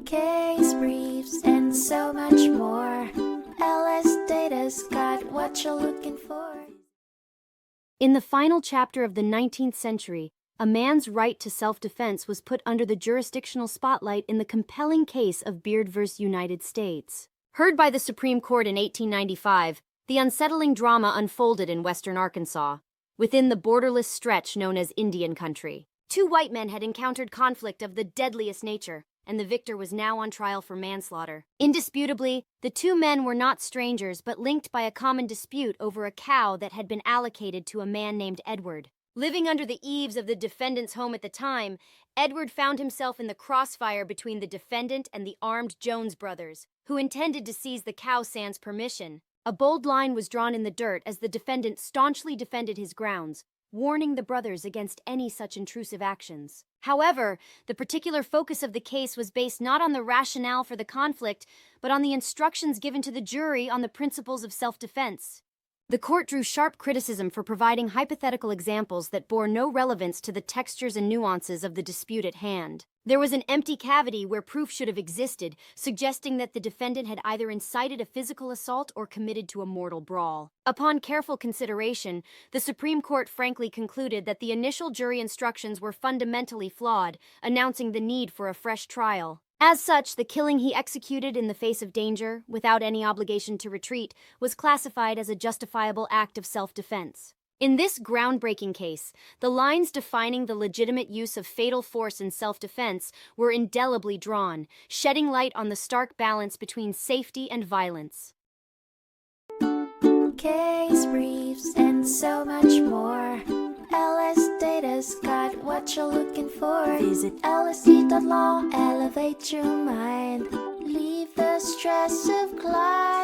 case briefs, and so much more. LSData's got what you're looking for. In the final chapter of the 19th century, a man's right to self-defense was put under the jurisdictional spotlight in the compelling case of Beard v. United States. Heard by the Supreme Court in 1895, the unsettling drama unfolded in western Arkansas, within the borderless stretch known as Indian Country. Two white men had encountered conflict of the deadliest nature, and the victor was now on trial for manslaughter. Indisputably, the two men were not strangers but linked by a common dispute over a cow that had been allocated to a man named Edward. Living under the eaves of the defendant's home at the time, Edward found himself in the crossfire between the defendant and the armed Jones brothers, who intended to seize the cow sans permission. A bold line was drawn in the dirt as the defendant staunchly defended his grounds, warning the brothers against any such intrusive actions. However, the particular focus of the case was based not on the rationale for the conflict, but on the instructions given to the jury on the principles of self-defense. The court drew sharp criticism for providing hypothetical examples that bore no relevance to the textures and nuances of the dispute at hand. There was an empty cavity where proof should have existed, suggesting that the defendant had either incited a physical assault or committed to a mortal brawl. Upon careful consideration, the Supreme Court frankly concluded that the initial jury instructions were fundamentally flawed, announcing the need for a fresh trial. As such, the killing he executed in the face of danger, without any obligation to retreat, was classified as a justifiable act of self-defense. In this groundbreaking case, the lines defining the legitimate use of fatal force in self-defense were indelibly drawn, shedding light on the stark balance between safety and violence. Case briefs, and so much more. LSData's got what you're looking for. Visit LSD.law, elevate your mind, leave the stress of class.